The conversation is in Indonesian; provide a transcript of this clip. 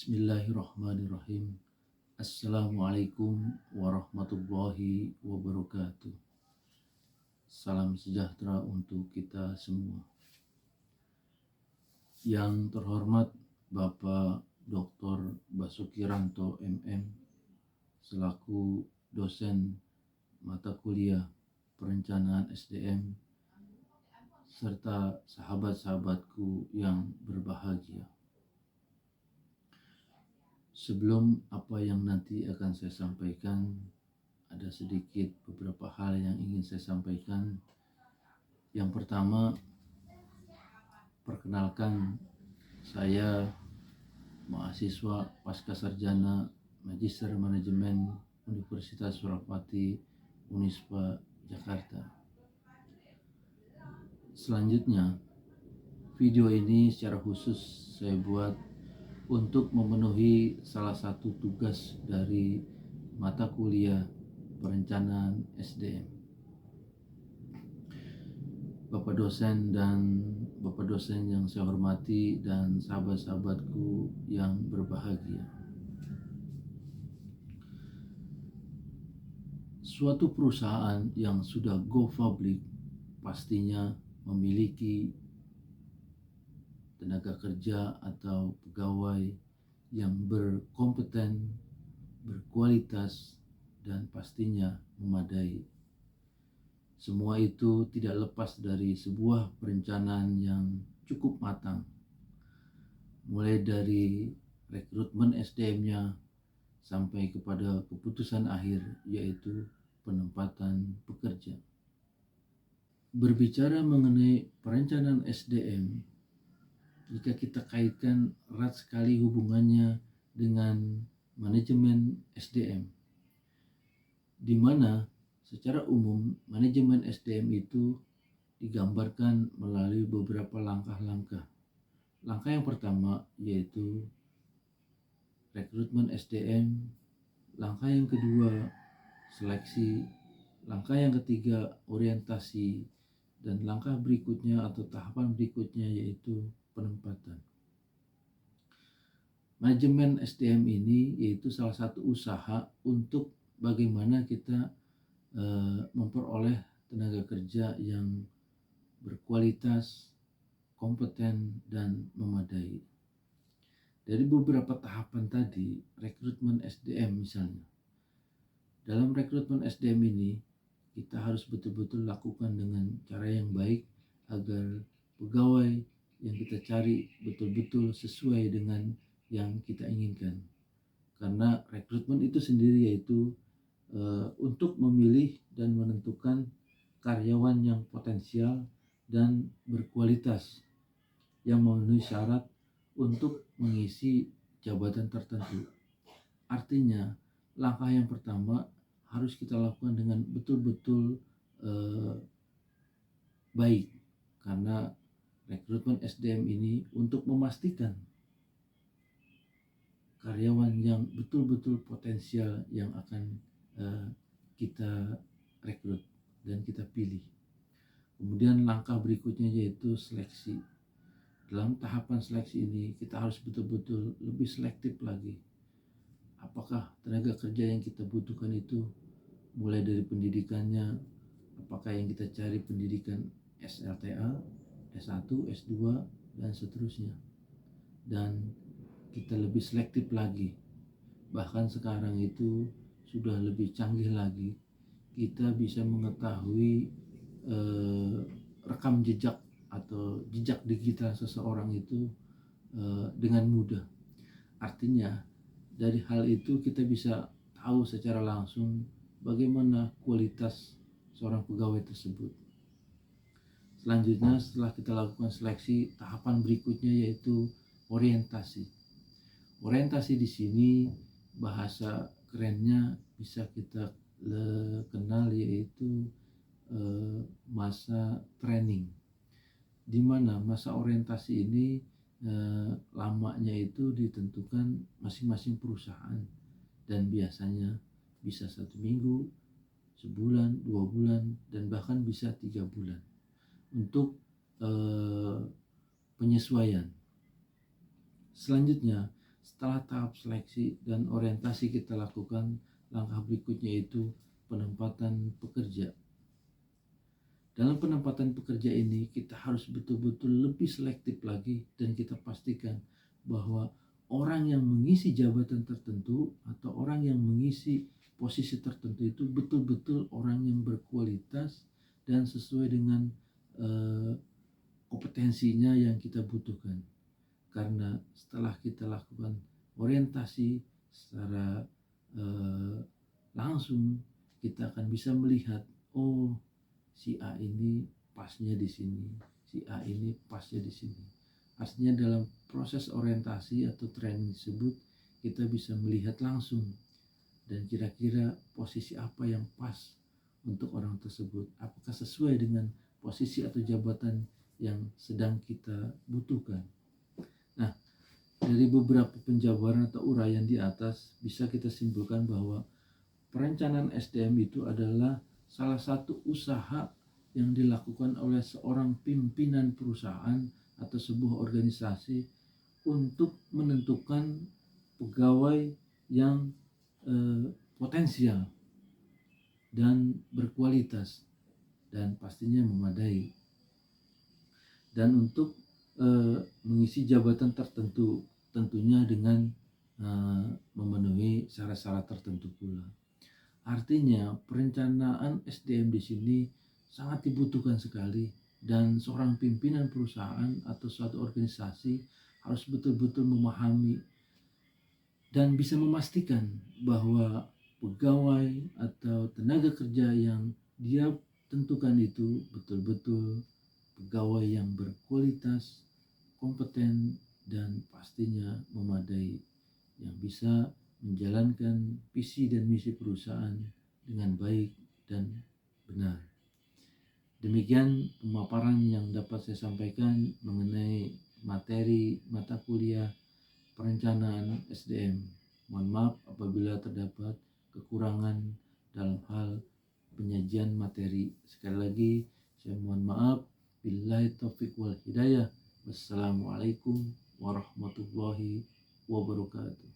Bismillahirrahmanirrahim. Assalamualaikum warahmatullahi wabarakatuh. Salam sejahtera untuk kita semua. Yang terhormat Bapak Dr. Basuki Ranto MM selaku dosen mata kuliah perencanaan SDM serta sahabat-sahabatku yang berbahagia. Sebelum apa yang nanti akan saya sampaikan, ada sedikit beberapa hal yang ingin saya sampaikan. Yang pertama, perkenalkan, saya mahasiswa pasca sarjana Magister Manajemen Universitas Surapati, Unisba, Jakarta. Selanjutnya, video ini secara khusus saya buat untuk memenuhi salah satu tugas dari mata kuliah perencanaan SDM. Bapak dosen yang saya hormati dan sahabat-sahabatku yang berbahagia. Suatu perusahaan yang sudah go public pastinya memiliki tenaga kerja atau pegawai yang berkompeten, berkualitas, dan pastinya memadai. Semua itu tidak lepas dari sebuah perencanaan yang cukup matang, mulai dari rekrutmen SDM-nya sampai kepada keputusan akhir, yaitu penempatan pekerja. Berbicara mengenai perencanaan SDM, jika kita kaitkan erat sekali hubungannya dengan manajemen SDM, di mana secara umum manajemen SDM itu digambarkan melalui beberapa langkah-langkah. Langkah yang pertama yaitu rekrutmen SDM, langkah yang kedua seleksi, langkah yang ketiga orientasi, dan langkah berikutnya atau tahapan berikutnya yaitu penempatan. Manajemen SDM ini yaitu salah satu usaha untuk bagaimana kita memperoleh tenaga kerja yang berkualitas, kompeten, dan memadai. Dari beberapa tahapan tadi, rekrutmen SDM misalnya. Dalam rekrutmen SDM ini, kita harus betul-betul lakukan dengan cara yang baik agar pegawai yang kita cari betul-betul sesuai dengan yang kita inginkan. Karena rekrutmen itu sendiri yaitu untuk memilih dan menentukan karyawan yang potensial dan berkualitas yang memenuhi syarat untuk mengisi jabatan tertentu. Artinya, langkah yang pertama harus kita lakukan dengan betul-betul baik, karena rekrutmen SDM ini untuk memastikan karyawan yang betul-betul potensial yang akan kita rekrut dan kita pilih. Kemudian langkah berikutnya yaitu seleksi. Dalam tahapan seleksi ini kita harus betul-betul lebih selektif lagi. Apakah tenaga kerja yang kita butuhkan itu mulai dari pendidikannya, apakah yang kita cari pendidikan SLTA, S1, S2, dan seterusnya. Dan kita lebih selektif lagi. Bahkan sekarang itu sudah lebih canggih lagi. Kita bisa mengetahui rekam jejak atau jejak digital seseorang itu dengan mudah. Artinya dari hal itu kita bisa tahu secara langsung bagaimana kualitas seorang pegawai tersebut. Selanjutnya setelah kita lakukan seleksi, tahapan berikutnya yaitu orientasi. Orientasi di sini bahasa kerennya bisa kita kenal yaitu masa training, di mana masa orientasi ini lamanya itu ditentukan masing-masing perusahaan dan biasanya bisa 1 minggu, sebulan, 2 bulan, dan bahkan bisa 3 bulan untuk penyesuaian. Selanjutnya setelah tahap seleksi dan orientasi kita lakukan, langkah berikutnya yaitu penempatan pekerja. Dalam penempatan pekerja ini kita harus betul-betul lebih selektif lagi dan kita pastikan bahwa orang yang mengisi jabatan tertentu atau orang yang mengisi posisi tertentu itu betul-betul orang yang berkualitas dan sesuai dengan eh, kompetensinya yang kita butuhkan. Karena setelah kita lakukan orientasi secara eh, langsung, kita akan bisa melihat, oh, si A ini pasnya di sini, si A ini pasnya di sini. Artinya dalam proses orientasi atau training tersebut kita bisa melihat langsung dan kira-kira posisi apa yang pas untuk orang tersebut, apakah sesuai dengan posisi atau jabatan yang sedang kita butuhkan. Nah, dari beberapa penjabaran atau uraian di atas bisa kita simpulkan bahwa perencanaan SDM itu adalah salah satu usaha yang dilakukan oleh seorang pimpinan perusahaan atau sebuah organisasi untuk menentukan pegawai yang potensial dan berkualitas dan pastinya memadai, dan untuk mengisi jabatan tertentu tentunya dengan memenuhi syarat-syarat tertentu pula. Artinya perencanaan SDM di sini sangat dibutuhkan sekali, dan seorang pimpinan perusahaan atau suatu organisasi harus betul-betul memahami dan bisa memastikan bahwa pegawai atau tenaga kerja yang dia tentukan itu betul-betul pegawai yang berkualitas, kompeten, dan pastinya memadai, yang bisa menjalankan visi dan misi perusahaan dengan baik dan benar. Demikian pemaparan yang dapat saya sampaikan mengenai materi mata kuliah perencanaan SDM. Mohon maaf apabila terdapat kekurangan dalam hal penyajian materi. Sekali lagi saya mohon maaf. Billahi taufiq wal hidayah. Wassalamualaikum warahmatullahi wabarakatuh.